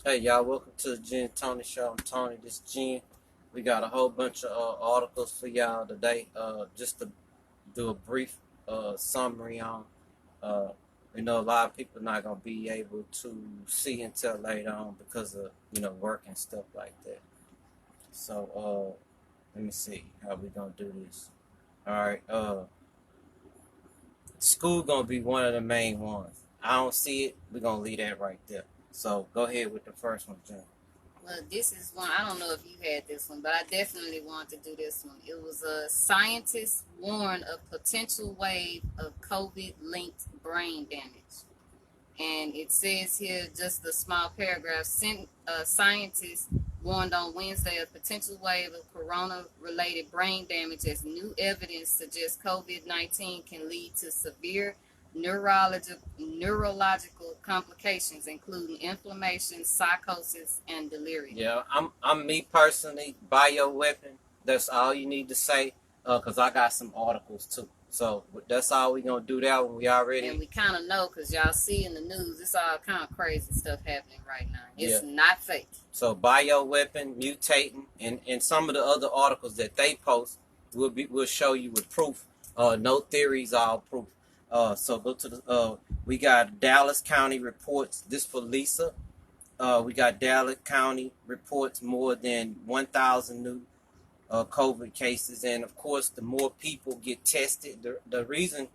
Hey y'all, welcome to the Jen and Tony Show. I'm Tony, this is Jen. We got a whole bunch of articles for y'all today. Just to do a brief summary on. Uh, we know a lot of people not gonna be able to see until later on because of work and stuff like that. So let me see how we gonna do this. All right. School gonna be one of the main ones. I don't see it. We're gonna leave that right there. So go ahead with the first one, Jen. Well, this is one. I don't know if you had this one, but I definitely want to do this one. It was a scientist warned of potential wave of COVID-linked brain damage, and it says here just a small paragraph. Scientists warned on Wednesday of potential wave of corona-related brain damage as new evidence suggests COVID-19 can lead to severe neurological complications, including inflammation, psychosis, and delirium. Yeah, I'm me personally. Bioweapon. That's all you need to say. Cause I got some articles too. So that's all we gonna do that when we already. And we kind of know because y'all see in the news, it's all kind of crazy stuff happening right now. It's Yeah. not fake. So bioweapon mutating and some of the other articles that they post will show you with proof. No theories, all proof. So go to the we got Dallas County reports this for Lisa. We got Dallas County reports more than 1,000 new COVID cases, and of course, the more people get tested, the reason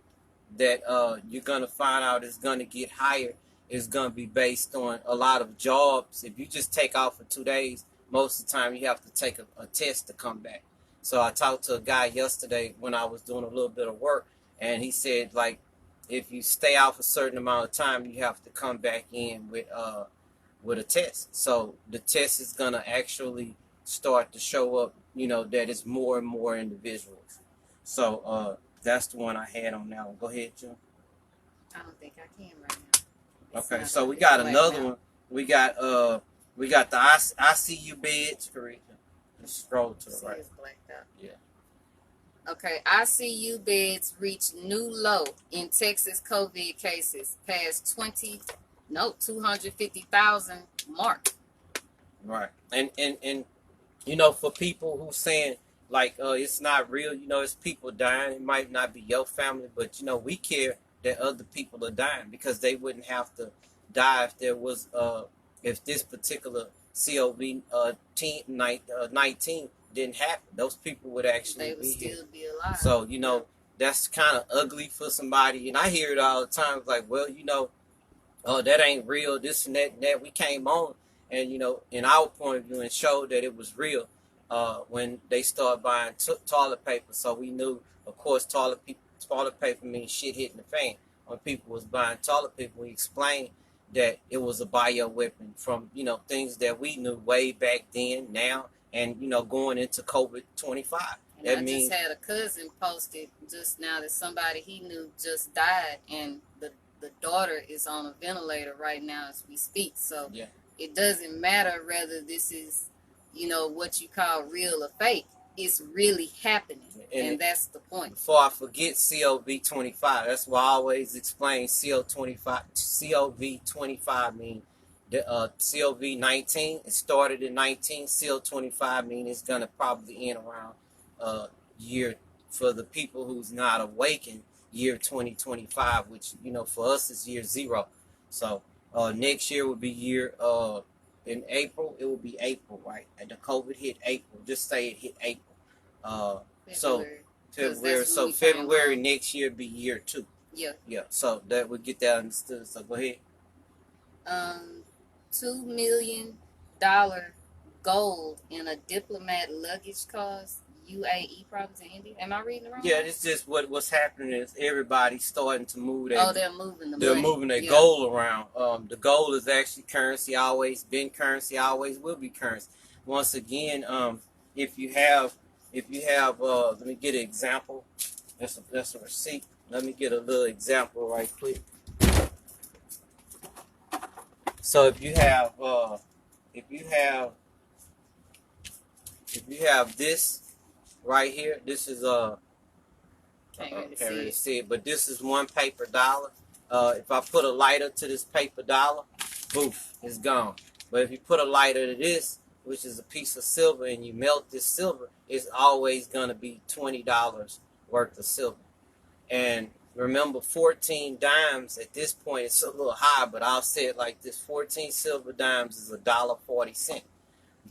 that you're gonna find out is gonna get higher is gonna be based on a lot of jobs. If you just take off for 2 days, most of the time you have to take a test to come back. So I talked to a guy yesterday when I was doing a little bit of work, and he said like if you stay out for a certain amount of time, you have to come back in with a test. So the test is gonna actually start to show up, that it's more and more individuals. So that's the one I had on now. Go ahead, Jim. I don't think I can right now. Okay, so we got another one. We got the ICU beds. Correct. Just scroll to the right. It's blacked out. Yeah. Okay, ICU beds reach new low in Texas COVID cases, past 250,000 mark. Right. And for people who saying like it's not real, it's people dying. It might not be your family, but we care that other people are dying because they wouldn't have to die if there was if this particular COVID 19 didn't happen. Those people would actually They would be still here. be alive. So that's kind of ugly for somebody, and I hear it all the time. It's like, well, that ain't real. This and that and that. We came on, and in our point of view, and showed that it was real when they started buying toilet paper. So we knew, of course, toilet paper means shit hitting the fan. When people was buying toilet paper, we explained that it was a bioweapon from things that we knew way back then, now, and going into COVID-25. And I just had a cousin posted just now that somebody he knew just died, and the daughter is on a ventilator right now as we speak. So yeah. It doesn't matter whether this is, what you call real or fake. It's really happening, and that's the point. Before I forget, COV-25. That's why I always explain CO-25. COV-25 mean the COV-19. It started in 19. CO-25 mean it's gonna probably end around year for the people who's not awakened, year 2025, which for us is year 0. So next year will be year in April. It will be April, right? And the COVID hit April. Just say it hit April. February. So February next year be year 2. Yeah. Yeah. So that would get that understood. So go ahead. $2 million gold in a diplomat luggage cost. UAE problems in India. Am I reading it wrong? Yeah, it's just what's happening is everybody's starting to move that. Oh, they're moving the money. They're moving their gold around. The gold is actually currency, always been currency, always will be currency. Once again, if you have, let me get an example. That's a receipt. Let me get a little example right quick. So if you have this right here, this is can't really see it, but this is one paper dollar. If I put a lighter to this paper dollar, boof, it's gone. But if you put a lighter to this, which is a piece of silver, and you melt this silver, it's always going to be $20 worth of silver. And remember, 14 dimes at this point, it's a little high, but I'll say it like this: 14 silver dimes is $1.40.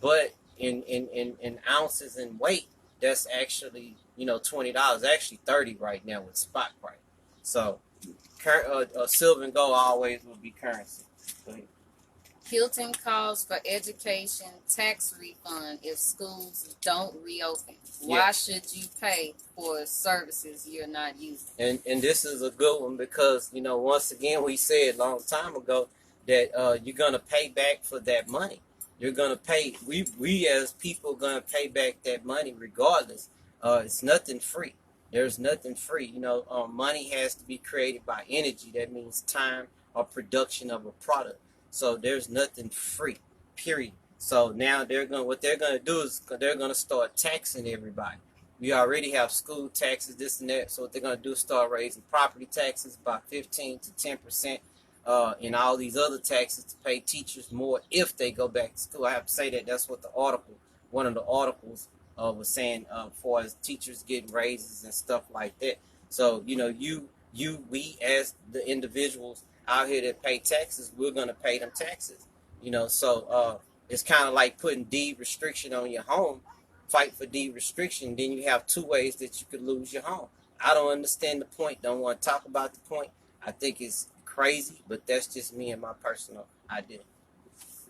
But in ounces in weight, that's actually, $20. Actually 30 right now with spot price. So silver and gold always will be currency. Hilton calls for education tax refund if schools don't reopen. Why should you pay for services you're not using? And this is a good one because, once again, we said a long time ago that you're going to pay back for that money. You're going to pay, we as people are going to pay back that money regardless. It's nothing free. There's nothing free. Money has to be created by energy. That means time or production of a product. So there's nothing free, period. So now what they're gonna do is they're gonna start taxing everybody. We already have school taxes, this and that. So what they're gonna do is start raising property taxes by 15 to 10%, and all these other taxes to pay teachers more if they go back to school. I have to say that's what one of the articles was saying, for as teachers getting raises and stuff like that. So we as the individuals out here that pay taxes, we're going to pay them taxes. So it's kind of like putting deed restriction on your home. Fight for deed restriction, then you have two ways that you could lose your home. I don't understand the point, don't want to talk about the point. I think it's crazy, but that's just me and my personal idea.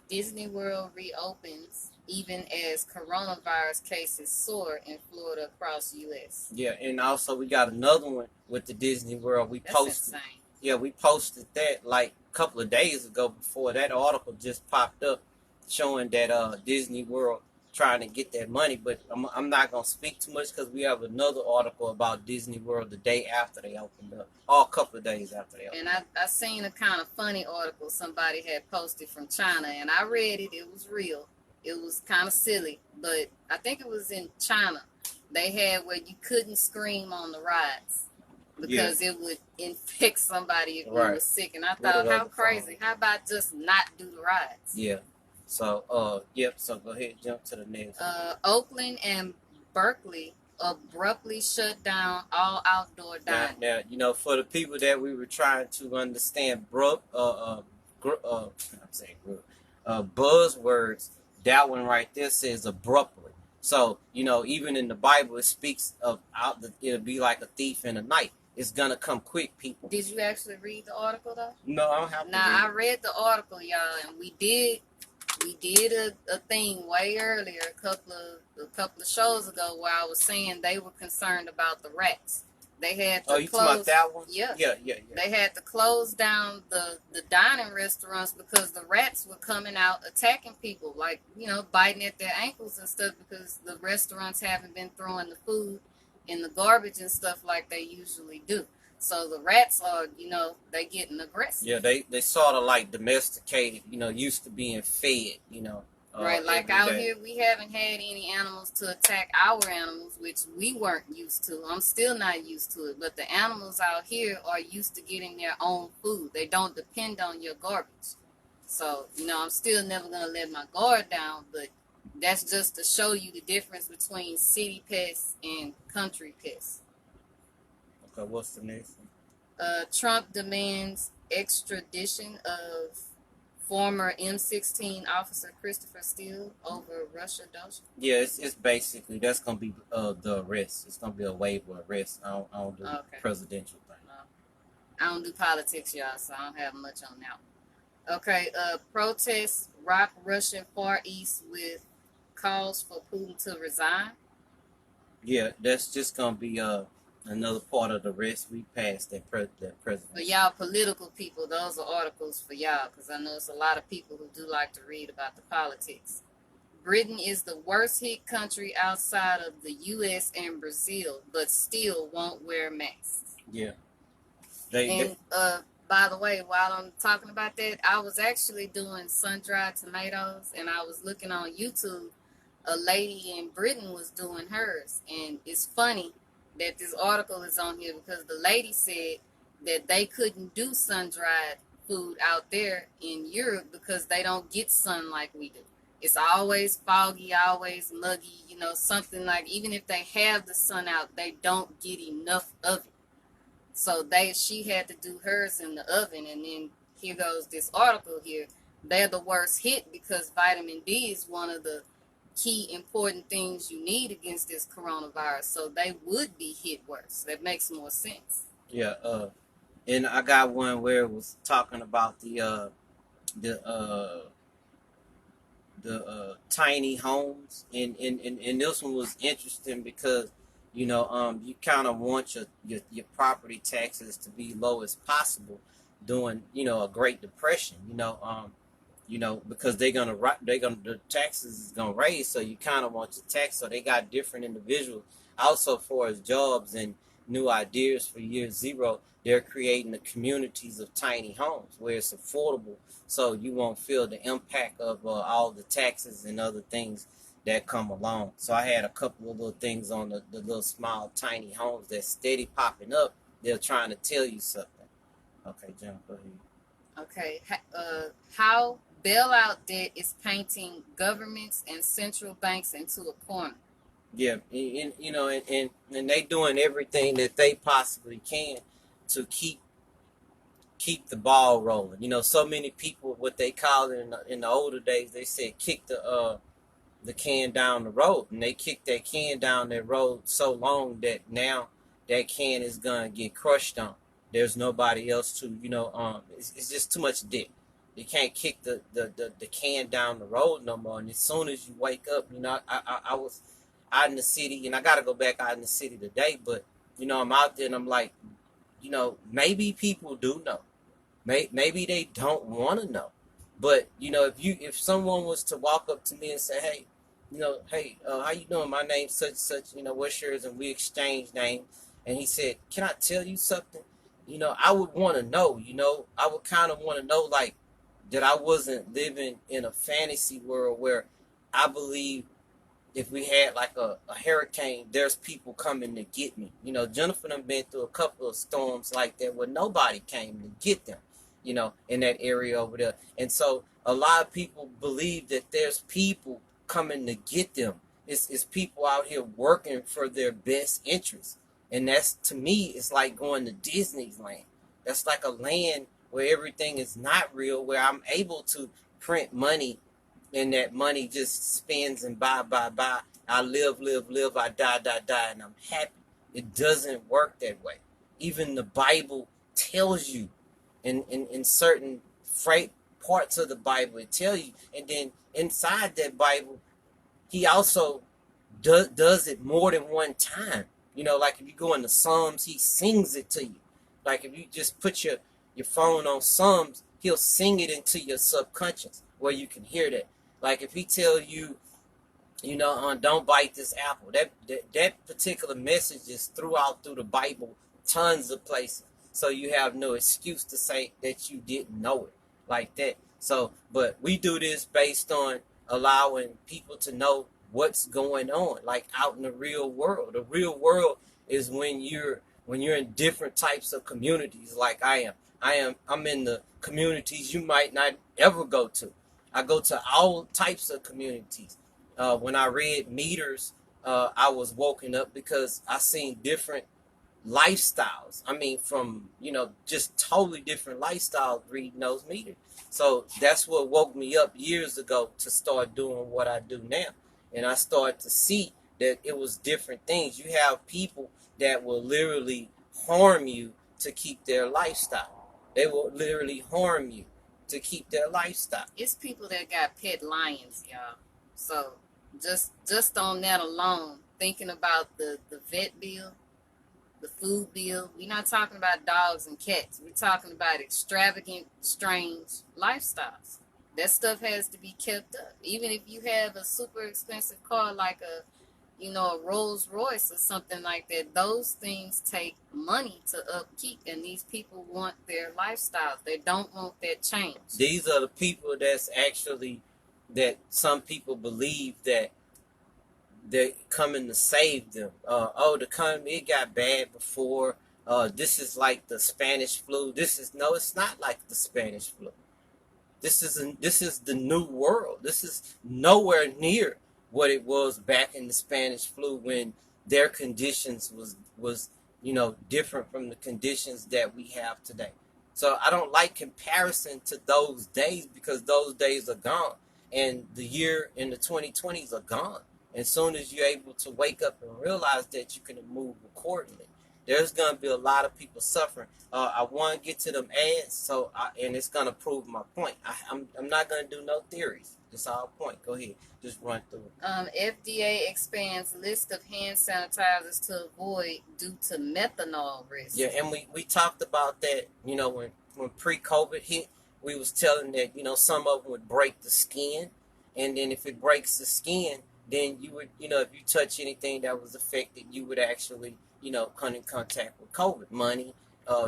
Disney World reopens even as coronavirus cases soar in Florida across the U.S. Yeah, and also we got another one with the Disney World. That's insane. Yeah, we posted that like a couple of days ago before that article just popped up showing that Disney World trying to get that money. But I'm not going to speak too much because we have another article about Disney World the day after they opened up. Or a couple of days after they opened up. And I seen a kind of funny article somebody had posted from China, and I read it. It was real. It was kind of silly, but I think it was in China. They had where you couldn't scream on the rides because it would infect somebody if you were sick. And I thought, how crazy. How about just not do the rides? Yeah. So, so go ahead, jump to the next. Oakland and Berkeley abruptly shut down all outdoor dining. Now, for the people that we were trying to understand, buzzwords, that one right there says abruptly. So, even in the Bible, it speaks of it'll be like a thief in the night. It's gonna come quick, people. Did you actually read the article though? No, I don't have to. Now I read the article, y'all, and we did a thing way earlier, a couple of shows ago, where I was saying they were concerned about the rats. They had to you talking about that one? Yeah. They had to close down the dining restaurants because the rats were coming out attacking people, like, biting at their ankles and stuff because the restaurants haven't been throwing the food in the garbage and stuff like they usually do. So the rats are, they getting aggressive. Yeah, they sort of like domesticated, used to being fed, right, like out here, we haven't had any animals to attack our animals, which we weren't used to. I'm still not used to it, but the animals out here are used to getting their own food. They don't depend on your garbage. So, I'm still never going to let my guard down, but that's just to show you the difference between city pests and country pests. Okay, what's the next one? Trump demands extradition of former M16 officer Christopher Steele over Russia Doja. Yeah, it's basically, that's going to be the arrest. It's going to be a waiver of arrest. I don't do presidential thing. I don't do politics, y'all, so I don't have much on that. Okay, protests rock Russian Far East with calls for Putin to resign. Yeah, that's just going to be another part of the rest. We passed that president. For y'all political people, those are articles for y'all, because I know it's a lot of people who do like to read about the politics. Britain is the worst hit country outside of the U.S. and Brazil, but still won't wear masks. Yeah. By the way, while I'm talking about that, I was actually doing sun-dried tomatoes, and I was looking on YouTube. A lady in Britain was doing hers, and it's funny that this article is on here because the lady said that they couldn't do sun-dried food out there in Europe because they don't get sun like we do. It's always foggy, always muggy, something like even if they have the sun out, they don't get enough of it. So she had to do hers in the oven, and then here goes this article here. They're the worst hit because vitamin D is one of the key important things you need against this coronavirus. So they would be hit worse. That makes more sense. Yeah. And I got one where it was talking about the tiny homes, and this one was interesting because you kind of want your property taxes to be low as possible during a Great Depression, because the taxes is gonna raise, so you kind of want your tax. So they got different individuals also for as jobs and new ideas for year zero. They're creating the communities of tiny homes where it's affordable, so you won't feel the impact of all the taxes and other things that come along. So I had a couple of little things on the little small tiny homes that's steady popping up. They're trying to tell you something. Okay, John, go ahead. Okay, how bailout debt is painting governments and central banks into a corner. Yeah, and they doing everything that they possibly can to keep the ball rolling. So many people, what they call it in the older days, they said kick the can down the road, and they kicked that can down that road so long that now that can is gonna get crushed on. There's nobody else to, it's just too much debt. You can't kick the can down the road no more. And as soon as you wake up, I was out in the city, and I got to go back out in the city today, but, I'm out there and I'm like, maybe people do know. Maybe they don't want to know. But, if someone was to walk up to me and say, hey, hey, how you doing? My name's such, what's yours? And we exchange names. And he said, can I tell you something? I would want to know, I would kind of want to know, like, that I wasn't living in a fantasy world where I believe if we had like a hurricane, there's people coming to get me. Jennifer done been through a couple of storms like that where nobody came to get them, in that area over there. And so a lot of people believe that there's people coming to get them. It's people out here working for their best interests. And that's, to me, it's like going to Disneyland. That's like a land where everything is not real, where I'm able to print money and that money just spins and buy. I live, I die, and I'm happy. It doesn't work that way. Even the Bible tells you, in certain parts of the Bible, it tells you. And then inside that Bible, he also does it more than one time. Like if you go into Psalms, he sings it to you. Like if you just put your phone on Psalms, he'll sing it into your subconscious where you can hear that. Like if he tell you, don't bite this apple. That particular message is through the Bible, tons of places. So you have no excuse to say that you didn't know it like that. So, but we do this based on allowing people to know what's going on, like out in the real world. The real world is when you're in different types of communities, like I am. I'm in the communities you might not ever go to. I go to all types of communities. When I read meters, I was woken up because I seen different lifestyles. I mean, from, just totally different lifestyles reading those meters. So that's what woke me up years ago to start doing what I do now. And I started to see that it was different things. You have people that will literally harm you to keep their lifestyle. They will literally harm you to keep their lifestyle. It's people that got pet lions, y'all. So just on that alone, thinking about the vet bill, the food bill, we're not talking about dogs and cats. We're talking about extravagant, strange lifestyles. That stuff has to be kept up. Even if you have a super expensive car like a Rolls Royce or something like that, those things take money to upkeep, and these people want their lifestyles. They don't want that change. These are the people that some people believe that they're coming to save them. The economy, it got bad before This is like the Spanish flu. No, it's not like the Spanish flu. This is the new world. This is nowhere near what it was back in the Spanish flu when their conditions was different from the conditions that we have today. So I don't like comparison to those days because those days are gone, and the year in the 2020s are gone. As soon as you're able to wake up and realize that you can move accordingly, there's gonna be a lot of people suffering. I want to get to them ads, and it's gonna prove my point. I'm not gonna do no theories. It's all point. Go ahead, just run through it. FDA expands list of hand sanitizers to avoid due to methanol risk. Yeah, and we talked about that. When pre-COVID hit, we was telling that some of them would break the skin, and then if it breaks the skin, then you would if you touch anything that was affected, you would actually come in contact with COVID. Money,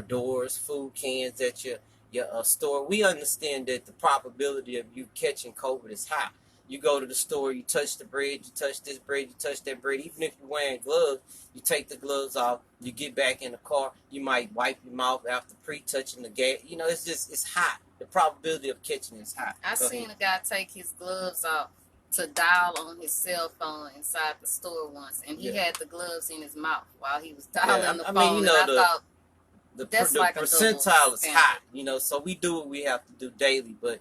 doors, food cans at your store. We understand that the probability of you catching COVID is high. You go to the store, you touch the bread, you touch this bread, you touch that bread. Even if you're wearing gloves, you take the gloves off, you get back in the car, you might wipe your mouth after pre-touching the gas. It's high. The probability of catching it is high. I seen a guy take his gloves off to dial on his cell phone inside the store once, and he had the gloves in his mouth while he was dialing the phone. I thought the like percentile is high, so we do what we have to do daily, but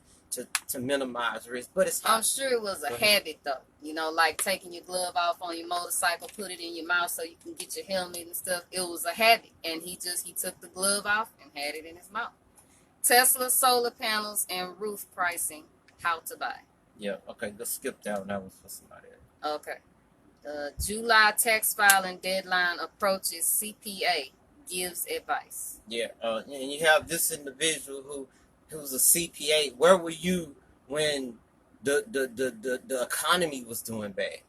to minimize risk. But it's high. I'm sure it was a habit though, like taking your glove off on your motorcycle, put it in your mouth so you can get your helmet and stuff. It was a habit, and he took the glove off and had it in his mouth. Tesla solar panels and roof pricing, how to buy. Yeah, okay, let's skip that one. That was for somebody else. Okay. The July tax filing deadline approaches. CPA gives advice. Yeah, and you have this individual who's a CPA. Where were you when the economy was doing bad?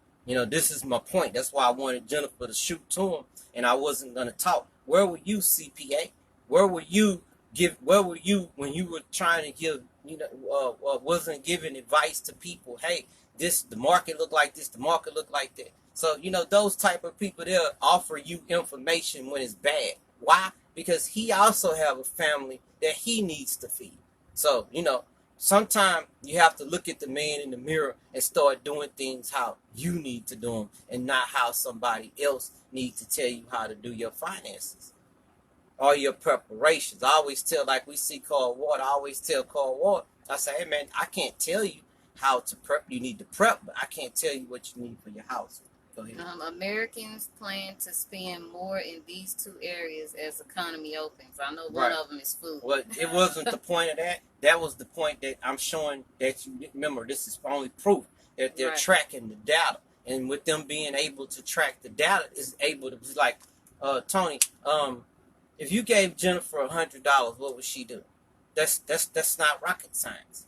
This is my point. That's why I wanted Jennifer to shoot to him, and I wasn't going to talk. Where were you, CPA? Where were you when you were trying to give wasn't giving advice to people? Hey, the market look like this, the market look like that. So those type of people, they'll offer you information when it's bad. Why? Because he also have a family that he needs to feed. So sometimes you have to look at the man in the mirror and start doing things how you need to do them, and not how somebody else needs to tell you how to do your finances or your preparations. I always tell, like we see Cold Water, I always tell Cold Water, I say, hey man, I can't tell you how to prep. You need to prep, but I can't tell you what you need for your house. Go ahead. Americans plan to spend more in these two areas as economy opens. I know one of them is food. Well, it wasn't the point of that. That was the point that I'm showing that you remember. This is only proof that they're tracking the data, and with them being able to track the data, is able to be like, Tony, if you gave Jennifer $100, what would she do? That's not rocket science.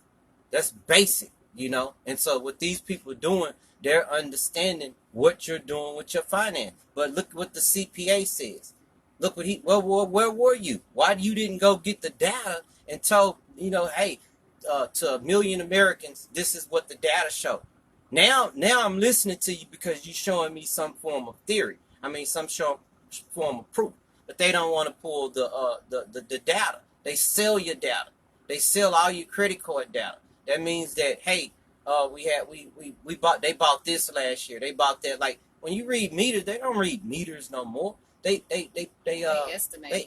That's basic, And so what these people are doing, they're understanding what you're doing with your finance. But look what the CPA says. Look what where were you? Why you didn't go get the data and tell, hey, to 1 million Americans, this is what the data show. Now I'm listening to you because you're showing me some form of theory. Some form of proof. But they don't want to pull the data. They sell your data. They sell all your credit card data. That means that, hey, they bought this last year. They bought that. Like when you read meters, they don't read meters no more. They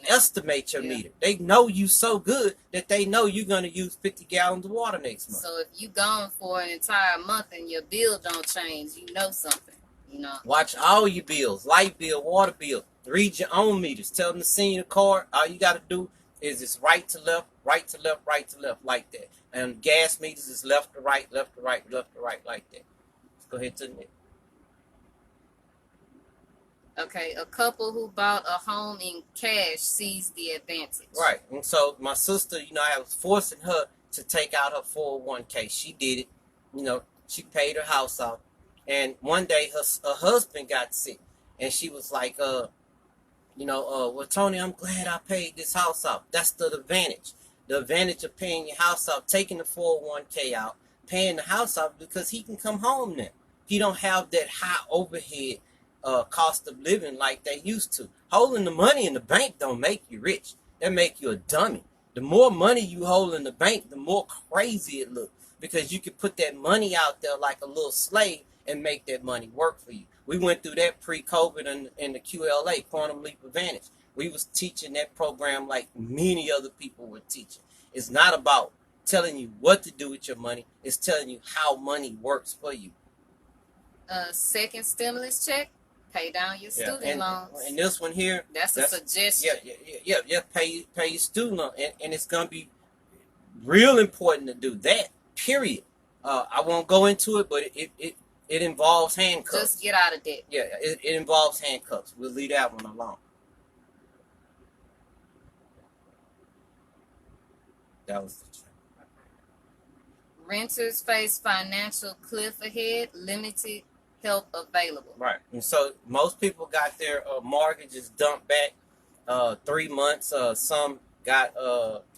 estimate your meter. They know you so good that they know you're gonna use 50 gallons of water next month. So if you gone for an entire month and your bill don't change, you know something. Watch all your bills, light bill, water bill. Read your own meters. Tell them to send you the card. All you got to do is just right to left, right to left, right to left, like that. And gas meters is left to right, left to right, left to right, like that. Let's go ahead to the next. Okay, a couple who bought a home in cash sees the advantage. Right. And so my sister, I was forcing her to take out her 401k. She did it. She paid her house off. And one day her husband got sick. And she was like, well, Tony, I'm glad I paid this house off. That's the advantage. The advantage of paying your house off, taking the 401k out, paying the house off, because he can come home now. He don't have that high overhead cost of living like they used to. Holding the money in the bank don't make you rich. That make you a dummy. The more money you hold in the bank, the more crazy it looks. Because you can put that money out there like a little slave and make that money work for you. We went through that pre-COVID in the QLA, Quantum Leap Advantage. We was teaching that program like many other people were teaching. It's not about telling you what to do with your money. It's telling you how money works for you. Second stimulus check, pay down your student loans. And this one here, that's a suggestion. Yeah. Pay your student loan, and it's gonna be real important to do that. Period. I won't go into it, but it involves handcuffs. Just get out of debt. Yeah, it involves handcuffs. We'll leave that one alone. That was. Renters face financial cliff ahead, limited help available. Right. And so most people got their mortgages dumped back 3 months. Some got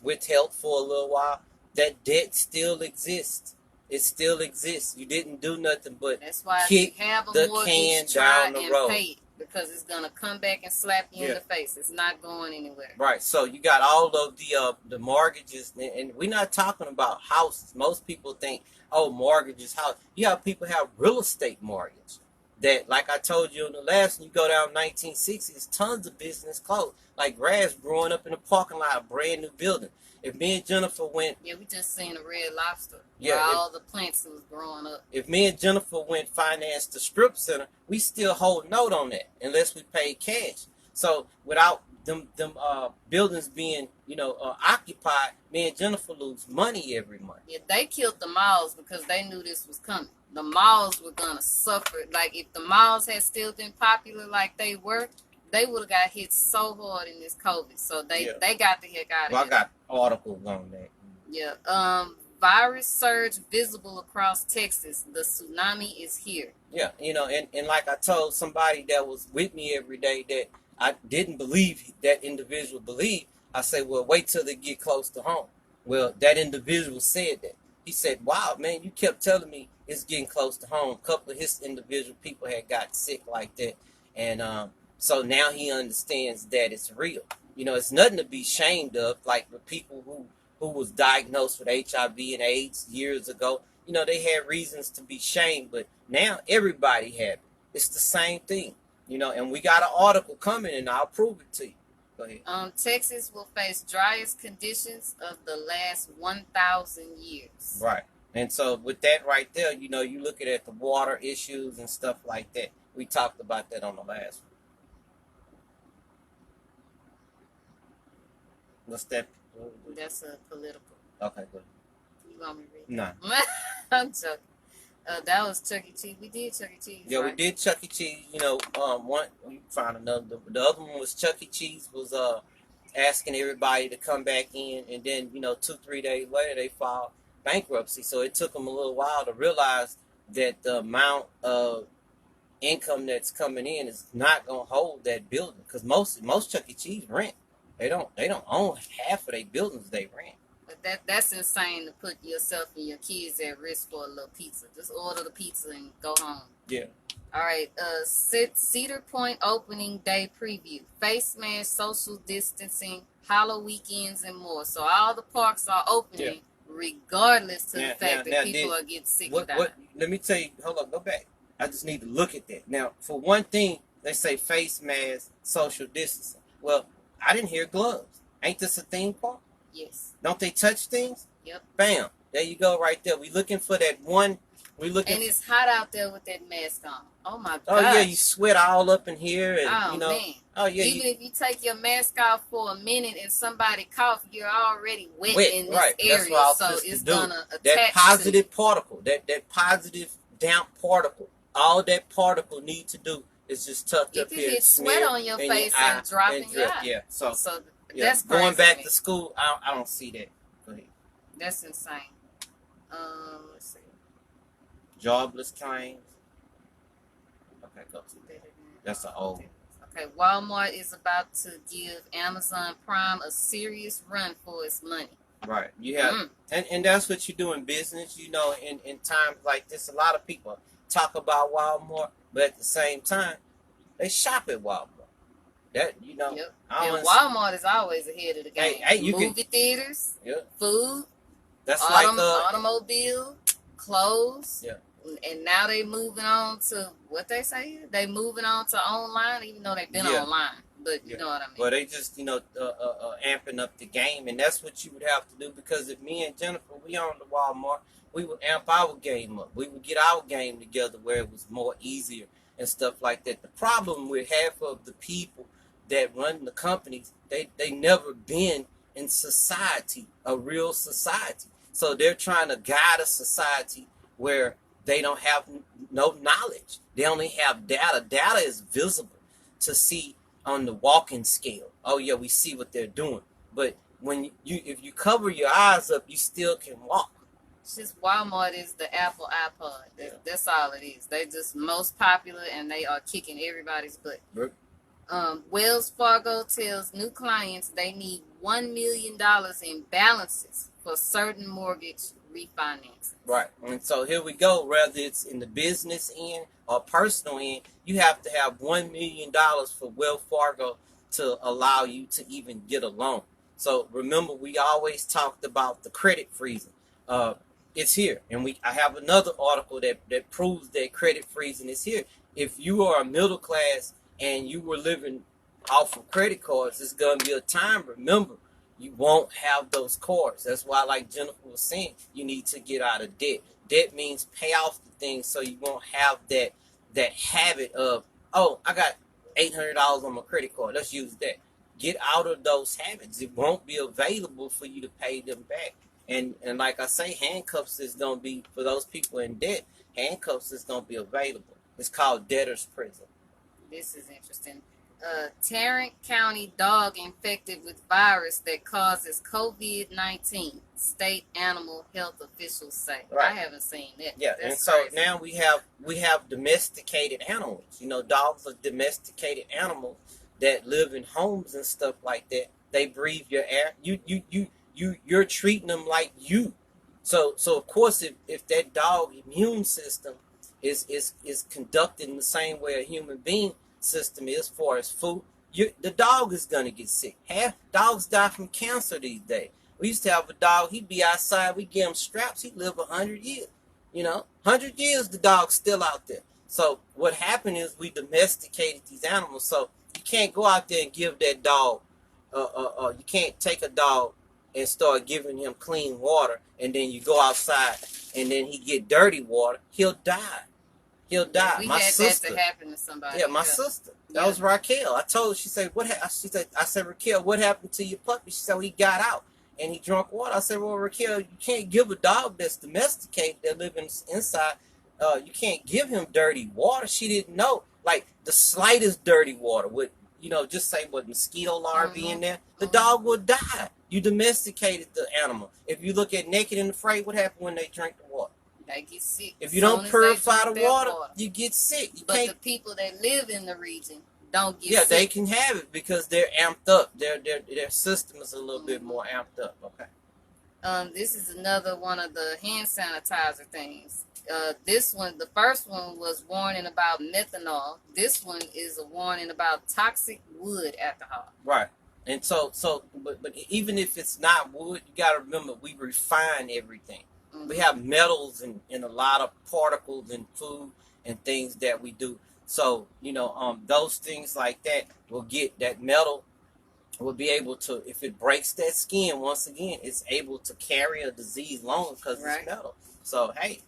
withheld for a little while. That debt still exists. It still exists. You didn't do nothing but that's why kick you have a the mortgage, can try down the and road. pay it, because it's gonna come back and slap you in the face. It's not going anywhere. Right. So you got all of the mortgages, and we're not talking about houses. Most people think, oh, mortgages, house. You have people have real estate mortgage. That, like I told you in the last one, you go down 1960s, tons of business closed. Like grass growing up in the parking lot of a brand new building. If me and Jennifer went... Yeah, we just seen a Red Lobster. Yeah, where all the plants was growing up. If me and Jennifer went finance the strip center, we still hold note on that unless we pay cash. So without them buildings being, occupied, me and Jennifer lose money every month. Yeah, they killed the malls because they knew this was coming. The malls were gonna suffer. Like if the malls had still been popular like they were, they would have got hit so hard in this COVID. So they got the heck out of Well, here. I got articles on that. Yeah. Virus surge visible across Texas. The tsunami is here. Yeah, and like I told somebody that was with me every day that I didn't believe that individual believed, I said, well, wait till they get close to home. Well, that individual said that. He said, wow, man, you kept telling me it's getting close to home. A couple of his individual people had got sick like that. And so now he understands that it's real. It's nothing to be ashamed of. Like the people who was diagnosed with HIV and AIDS years ago, they had reasons to be shamed, but now everybody have it. It's the same thing, and we got an article coming and I'll prove it to you. Go ahead. Texas will face driest conditions of the last 1,000 years. Right. And so with that right there, you looking at the water issues and stuff like that. We talked about that on the last one. What's that? That's a political. Okay, good. You want me to read? No. I'm joking. That was Chuck E. Cheese. We did Chuck E. Cheese. Yeah, right? we did Chuck E. Cheese. One you find another. The other one was Chuck E. Cheese was asking everybody to come back in, and then 2-3 days later they filed bankruptcy. So it took them a little while to realize that the amount of income that's coming in is not gonna hold that building, because most Chuck E. Cheese rent. They don't own half of their buildings they rent. But that's insane to put yourself and your kids at risk for a little pizza. Just order the pizza and go home. Yeah. All right. Cedar Point opening day preview. Face mask, social distancing, hollow weekends, and more. So all the parks are opening, regardless to the fact that people are getting sick and dying. Let me tell you. Hold on. Go back. I just need to look at that. Now, for one thing, they say face mask, social distancing. Well, I didn't hear gloves. Ain't this a theme park? Yes. Don't they touch things? Yep. Bam. There you go right there. We looking for that one. And it's hot out there with that mask on. Oh, my God. Oh, yeah. You sweat all up in here. And, Man. Oh, yeah. Even if you take your mask off for a minute and somebody cough, you're already wet in this area. That's what so it's going to attach that positive particle, that positive damp particle. All that particle need to do is just tuck up here. You can get sweat on your face and drop in your eye. Yeah. So that's crazy. Going back to school, I don't see that. Go ahead. That's insane. Let's see. Jobless claims. Okay, go to that. That's an old. Okay, Walmart is about to give Amazon Prime a serious run for its money. Right. You have, and that's what you do in business. In times like this, a lot of people talk about Walmart, but at the same time, they shop at Walmart. That you know, Yep. I And don't Walmart is always ahead of the game. Hey, you Movie can, theaters, yeah. food, That's like automobile, clothes. Yeah. And now they moving on to what they say. They moving on to online, even though they've been Yeah. online. But you Yeah. know what I mean. Well, they just amping up the game, and that's what you would have to do. Because if me and Jennifer we owned the Walmart, we would amp our game up. We would get our game together where it was more easier and stuff like that. The problem with half of the people that run the companies, they never been in society, a real society. So they're trying to guide a society where they don't have no knowledge. They only have data. Data is visible to see on the walking scale. Oh yeah, we see what they're doing. But when you if you cover your eyes up, you still can walk. It's just Walmart is the Apple iPod. That's all it is. They just most popular and they are kicking everybody's butt. Yep. Wells Fargo tells new clients they need $1 million in balances for certain mortgage refinances. Right. And so here we go. Whether it's in the business end or personal end, you have to have $1 million for Wells Fargo to allow you to even get a loan. So remember, we always talked about the credit freezing. It's here, and I have another article that proves that credit freezing is here. If you are a middle class and you were living off of credit cards, it's gonna be a time. Remember, you won't have those cards. That's why, like Jennifer was saying, you need to get out of debt. Debt means pay off the things so you won't have that habit of, oh, I got $800 on my credit card. Let's use that. Get out of those habits. It won't be available for you to pay them back. And like I say, handcuffs is gonna be for those people in debt. Handcuffs is gonna be available. It's called debtor's prison. This is interesting. Tarrant County dog infected with virus that causes COVID-19. State animal health officials say. Right. I haven't seen that. Yeah, That's and so crazy. now we have domesticated animals. You know, dogs are domesticated animals that live in homes and stuff like that. They breathe your air. You're treating them like you. So of course if that dog immune system is conducted in the same way a human being system is, as far as food, the dog is gonna get sick. Half dogs die from cancer these days. We used to have a dog. He'd be outside. We give him straps. He'd live 100 years. 100 years the dog's still out there. So what happened is we domesticated these animals. So you can't go out there and give that dog. You can't take a dog and start giving him clean water, and then you go outside and then he get dirty water. He'll die. He'll die. We My had sister. that to happen to somebody. Yeah, my sister. That was Raquel. I told her. She said, "What?" I said, "Raquel, what happened to your puppy?" She said, "Well, he got out and he drank water." I said, "Well, Raquel, you can't give a dog that's domesticated that lives inside. You can't give him dirty water." She didn't know. Like the slightest dirty water would, just say what mosquito larvae in there, the dog will die. You domesticated the animal. If you look at Naked and Afraid, what happened when they drink the water? They get sick. If you don't purify the water, you get sick. But the people that live in the region don't get sick. Yeah, they can have it because they're amped up. Their system is a little bit more amped up. Okay. This is another one of the hand sanitizer things. This one, the first one was warning about methanol. This one is a warning about toxic wood alcohol. Right. And but even if it's not wood, you got to remember we refine everything. Mm-hmm. We have metals and a lot of particles in food and things that we do. So, those things like that will get that metal will be able to, if it breaks that skin, once again, it's able to carry a disease longer because it's metal. So, hey.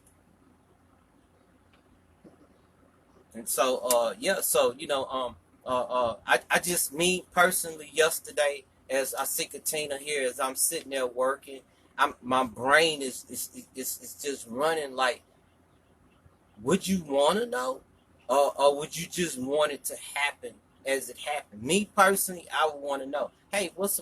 And so, I just, me personally, yesterday, as I see Katina here, as I'm sitting there working, my brain is just running like, would you want to know? Or would you just want it to happen as it happened? Me personally, I would want to know, hey, what's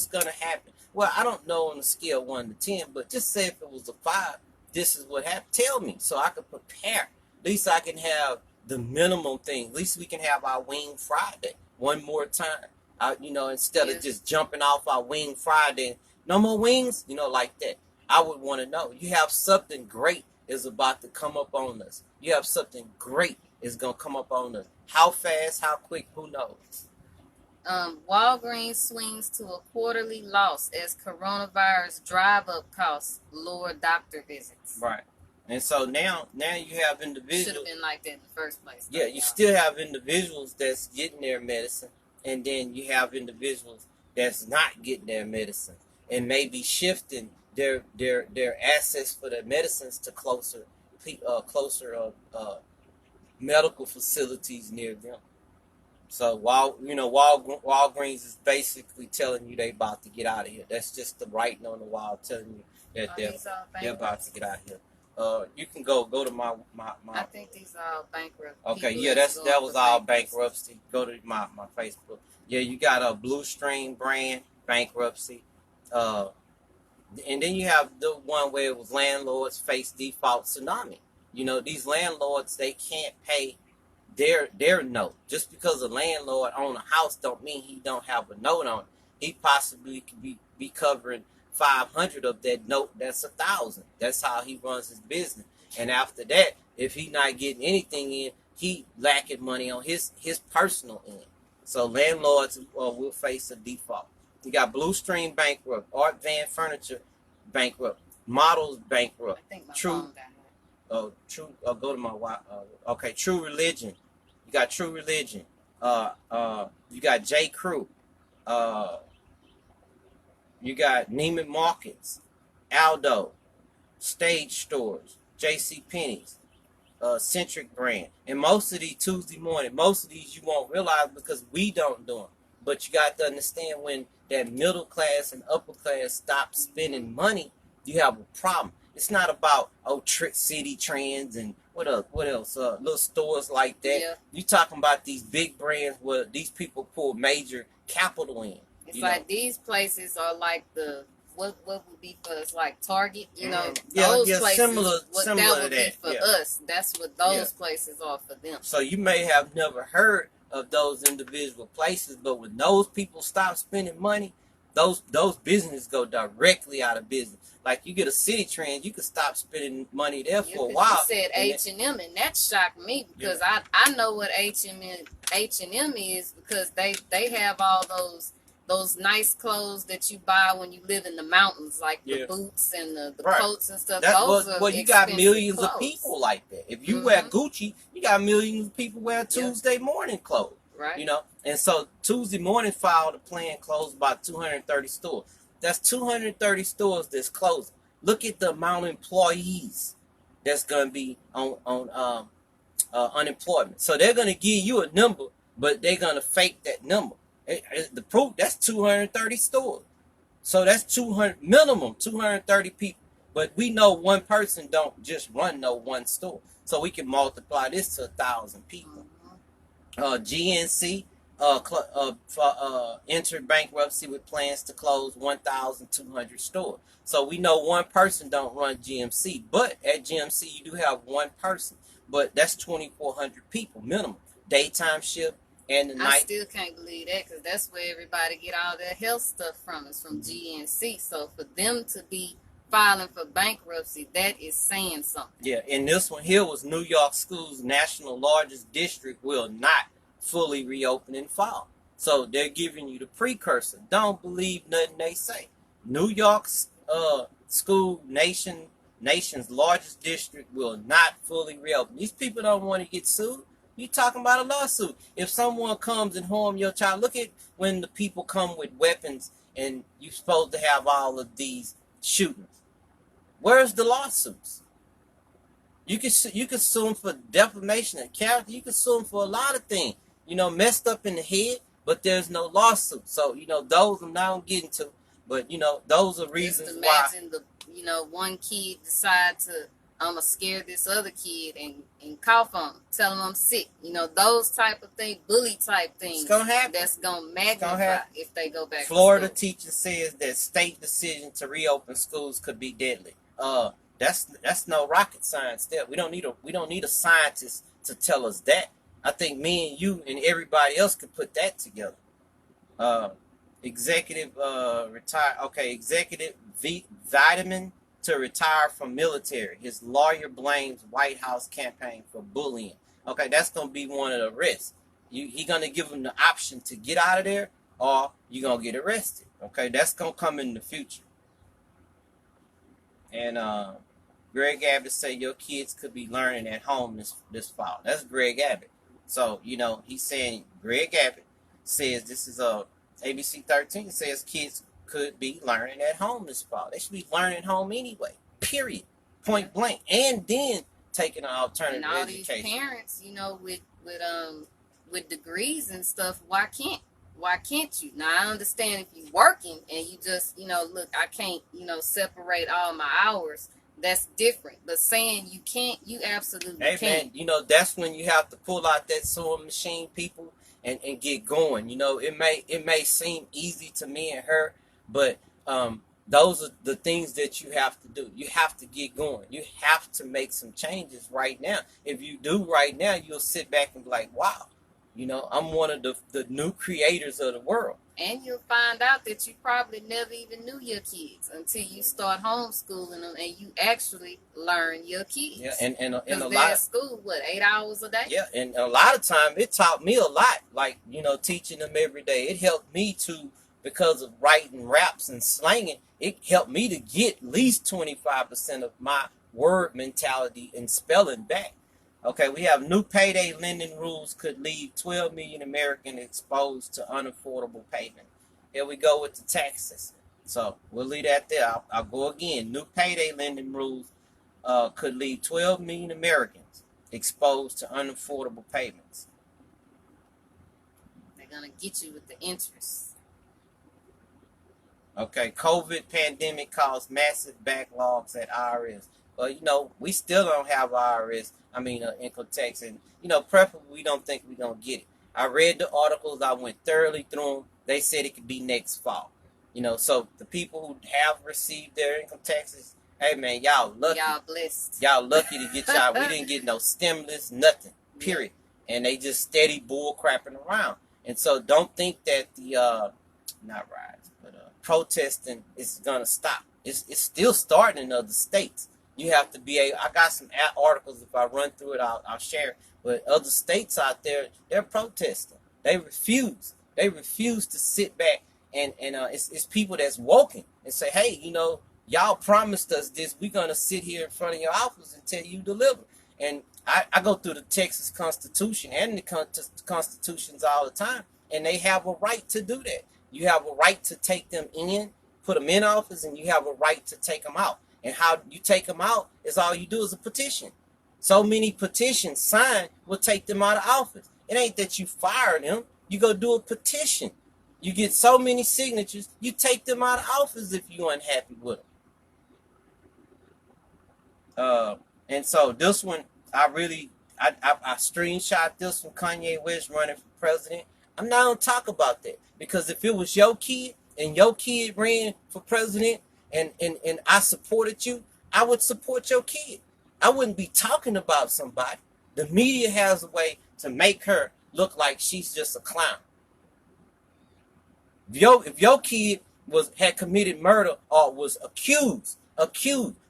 going to happen? Well, I don't know on a scale of 1 to 10, but just say if it was a 5, this is what happened. Tell me so I can prepare. At least I can have the minimum thing. At least we can have our Wing Friday one more time. Instead of just jumping off our Wing Friday, no more wings, like that. I would want to know. You have something great is about to come up on us. You have something great is going to come up on us. How fast, how quick, who knows? Walgreens swings to a quarterly loss as coronavirus drive-up costs lower doctor visits. Right. And so now you have Should have individuals. been like that in the first place. Yeah, you still have individuals that's getting their medicine, and then you have individuals that's not getting their medicine, and maybe shifting their access for their medicines to closer medical facilities near them. So Walgreens is basically telling you they about to get out of here. That's just the writing on the wall telling you that they're about to get out of here. You can go to my. I think these are all bankrupt. Okay, people yeah, that's that going was for all bankruptcy. bankruptcy. Go to my Facebook. Yeah, you got a Blue Stream brand bankruptcy. And then you have the one where it was landlords face default tsunami. You know, these landlords, they can't pay their note. Just because a landlord own a house don't mean he don't have a note on it. He possibly could be covering 500 of that note. That's 1,000. That's how he runs his business. And after that, if he not getting anything in, he lacking money on his personal end. So landlords will face a default. You got Blue Stream bankrupt, Art Van Furniture bankrupt, Models bankrupt. I think my True. phone got hurt. True. Go to my okay. True Religion. You got True Religion. You got J. Crew. You got Neiman Marcus, Aldo, Stage Stores, J.C. Penney's, Centric Brand, and most of these Tuesday morning. Most of these you won't realize because we don't do them. But you got to understand when that middle class and upper class stop spending money, you have a problem. It's not about City Trends and what else? Little stores like that. Yeah. You talking about these big brands where these people pull major capital in. It's like these places are like the what would be for us like Target, those places. Similar that would to be that. for us. That's what those places are for them. So you may have never heard of those individual places, but when those people stop spending money, those businesses go directly out of business. Like you get a City Trend, you can stop spending money there for a while. You said H&M, and that shocked me because I know what H&M is because they have all those nice clothes that you buy when you live in the mountains, like the boots and the coats and stuff. You got millions clothes. of people like that. If you wear Gucci, you got millions of people wear Tuesday morning clothes. Right. And so Tuesday morning filed a plan closed about 230 stores. That's 230 stores that's closing. Look at the amount of employees that's going to be on unemployment. So they're going to give you a number, but they're going to fake that number. The proof, that's 230 stores. So that's 230 people. But we know one person don't just run no one store. So we can multiply this to 1,000 people. GNC entered bankruptcy with plans to close 1,200 stores. So we know one person don't run GMC. But at GMC, you do have one person. But that's 2,400 people minimum. Daytime shift. And the night. I still can't believe that because that's where everybody get all their health stuff from. It's from GNC. So for them to be filing for bankruptcy, that is saying something. Yeah, and this one here was New York School's national largest district will not fully reopen in fall. So they're giving you the precursor. Don't believe nothing they say. New York's school nation's largest district will not fully reopen. These people don't want to get sued. You talking about a lawsuit. If someone comes and harm your child, look at when the people come with weapons and you're supposed to have all of these shootings. Where's the lawsuits? You can sue them for defamation of character. You can sue them for a lot of things. Messed up in the head, but there's no lawsuit. So, those I'm not getting to. But, those are reasons why. Imagine one kid decide to I'm gonna scare this other kid and cough on him, tell him I'm sick. Those type of things, bully type things. It's gonna happen. That's gonna magnify if they go back. Florida to school. teacher says that state decision to reopen schools could be deadly. That's no rocket science there. We don't need a scientist to tell us that. I think me and you and everybody else could put that together. Executive retire. Okay, executive vitamin to retire from military. His lawyer blames White House campaign for bullying. Okay, that's going to be one of the risks. He going to give him the option to get out of there, or you're gonna get arrested. Okay, that's gonna come in the future. And Greg Abbott say your kids could be learning at home this fall. That's Greg Abbott. So he's saying Greg Abbott says this is a ABC 13 says kids could be learning at home this fall. They should be learning at home anyway. Period. Point blank. And then taking an alternative and all education. these parents, with degrees and stuff, why can't you? Now I understand if you're working and you just, look, I can't, separate all my hours. That's different. But saying you can't, you absolutely Hey can't. man, that's when you have to pull out that sewing machine, people, and get going. It may seem easy to me and her, but those are the things that you have to do. You have to get going. You have to make some changes right now. If you do right now, you'll sit back and be like, wow, I'm one of the new creators of the world. And you'll find out that you probably never even knew your kids until you start homeschooling them and you actually learn your kids. Yeah, and a they're lot at school, 8 hours a day? Yeah, and a lot of time it taught me a lot. Like, teaching them every day. It helped me to, because of writing raps and slanging, it helped me to get at least 25% of my word mentality and spelling back. Okay, we have new payday lending rules could leave 12 million Americans exposed to unaffordable payment. Here we go with the taxes. So we'll leave that there. I'll go again. New payday lending rules could leave 12 million Americans exposed to unaffordable payments. They're going to get you with the interest. Okay, COVID pandemic caused massive backlogs at IRS. Well, we still don't have IRS. Income tax, and preferably we don't think we're gonna get it. I read the articles. I went thoroughly through them. They said it could be next fall. So the people who have received their income taxes, hey man, y'all lucky. Y'all blessed. Y'all lucky to get y'all. We didn't get no stimulus, nothing. Period. And they just steady bull crapping around. And so don't think that the not riots, but protesting is gonna stop. It's still starting in other states. You have to be I got some articles. If I run through it, I'll share it. But other states out there, they're protesting. They refuse. They refuse to sit back and it's people that's woken and say, hey, y'all promised us this. We're gonna sit here in front of your office until you deliver. And I go through the Texas Constitution and the constitutions all the time, and they have a right to do that. You have a right to take them in, put them in office, and you have a right to take them out. And how you take them out is all you do is a petition. So many petitions signed will take them out of office. It ain't that you fire them. You go do a petition. You get so many signatures, you take them out of office if you're unhappy with them. And so this one, I screenshot this from Kanye West running for president. I'm not going to talk about that. Because if it was your kid and your kid ran for president, and I supported you, I would support your kid. I wouldn't be talking about somebody. The media has a way to make her look like she's just a clown. If your kid had committed murder or was accused,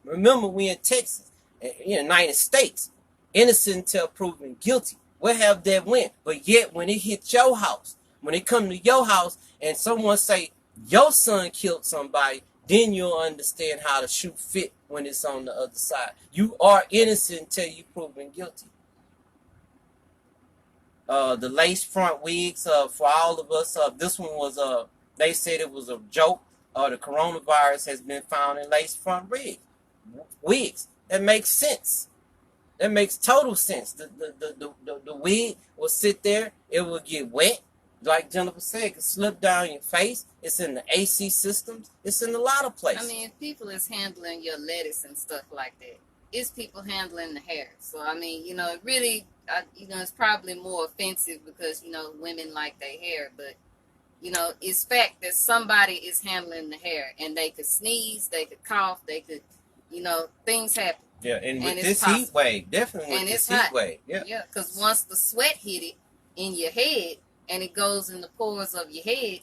remember we in Texas, in the United States, innocent until proven guilty. Where have that went? But yet when it hit your house, when it come to your house and someone say your son killed somebody, then you'll understand how to shoot fit when it's on the other side. You are innocent until you're proven guilty. The lace front wigs for all of us. This one was they said it was a joke. The coronavirus has been found in lace front wigs. That makes sense. That makes total sense. The wig will sit there. It will get wet. Like Jennifer said, it can slip down your face. It's in the AC systems. It's in a lot of places. If people is handling your lettuce and stuff like that, it's people handling the hair. So, it really, it's probably more offensive because, women like their hair. But, it's fact that somebody is handling the hair. And they could sneeze, they could cough, they could, things happen. Yeah, and with this heat wave, definitely with this heat wave. Yeah, because once the sweat hit it in your head, and it goes in the pores of your head,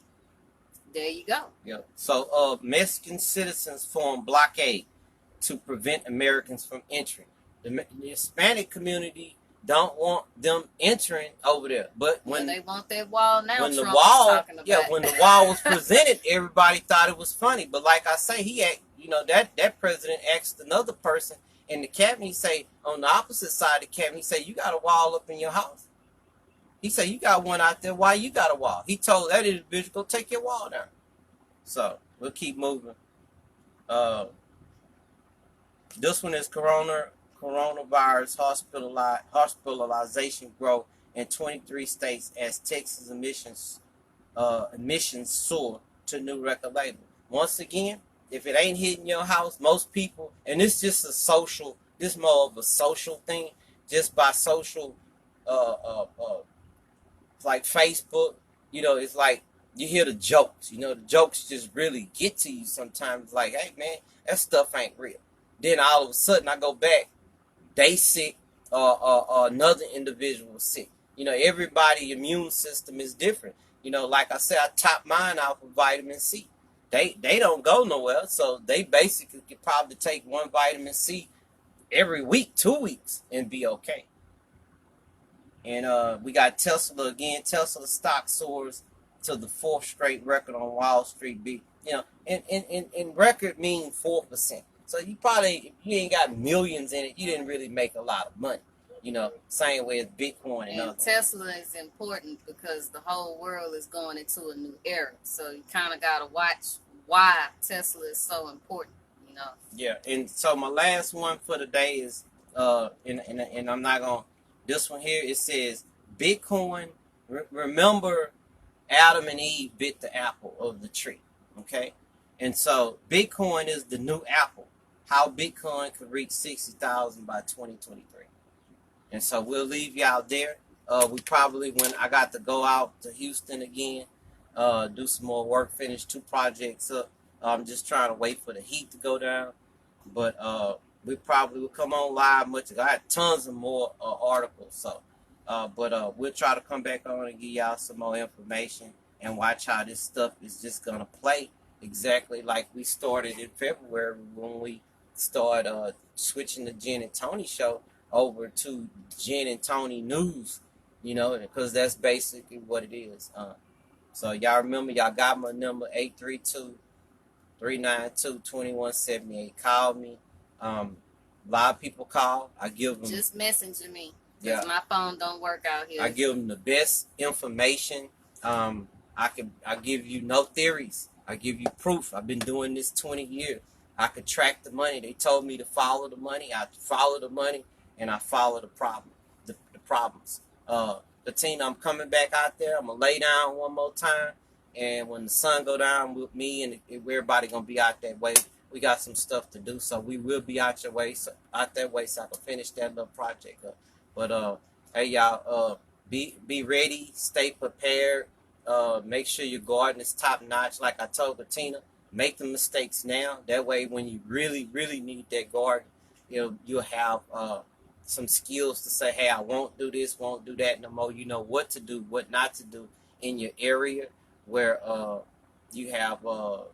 there you go. Yeah. So Mexican citizens formed blockade to prevent Americans from entering. The Hispanic community don't want them entering over there. But When when they want that wall now, when the Trump is wall, talking about. yeah, when the wall was presented, everybody thought it was funny. But like I say, that president asked another person in the cabinet. He say on the opposite side of the cabinet, he say you got a wall up in your house. He said you got one out there. Why you got a wall? He told that individual go take your wall down. So we'll keep moving. This one is coronavirus hospitalization growth in 23 states as Texas emissions soar to new record label. Once again, if it ain't hitting your house, most people, and it's just this more of a social thing, just by social, like Facebook, it's like you hear the jokes. The jokes just really get to you sometimes. Like, hey man, that stuff ain't real. Then all of a sudden, I go back, they sick, another individual sick. Everybody's immune system is different. Like I said, I top mine out with vitamin C. They don't go nowhere, so they basically could probably take one vitamin C every week, 2 weeks, and be okay. And we got Tesla again. Tesla stock soars to the fourth straight record on Wall Street. And record mean 4%. So you probably, if you ain't got millions in it, you didn't really make a lot of money. Same way as Bitcoin and other. Tesla is important because the whole world is going into a new era. So you kind of got to watch why Tesla is so important. Yeah, and so my last one for the day is, and I'm not gonna. This one here, it says Bitcoin. Remember, Adam and Eve bit the apple of the tree. Okay, and so Bitcoin is the new apple. How Bitcoin could reach 60,000 by 2023. And so we'll leave y'all there. We probably, when I got to go out to Houston again, do some more work, finish 2 projects up. I'm just trying to wait for the heat to go down. But we probably will come on live much. I had tons of more articles. So, but we'll try to come back on and give y'all some more information and watch how this stuff is just going to play exactly like we started in February when we started switching the Jen and Tony show over to Jen and Tony News, because that's basically what it is. So y'all remember, y'all got my number, 832-392-2178. Call me. A lot of people call. I give them. Just messenger me. Yeah. My phone don't work out here. I give them the best information. I give you no theories. I give you proof. I've been doing this 20 years. I could track the money. They told me to follow the money. I follow the money, and I follow the problems. Bettina, I'm coming back out there. I'm gonna lay down one more time, and when the sun go down, with me and everybody gonna be out that way. We got some stuff to do, so we will be out that way, so I can finish that little project up. But hey y'all, be ready, stay prepared. Make sure your garden is top notch. Like I told Bettina, make the mistakes now. That way, when you really, really need that garden, you'll have some skills to say, hey, I won't do this, won't do that no more. You know what to do, what not to do in your area where you have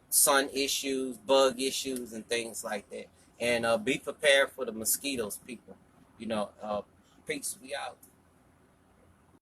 sun issues, bug issues, and things like that. And be prepared for the mosquitoes, people. Peace, we out.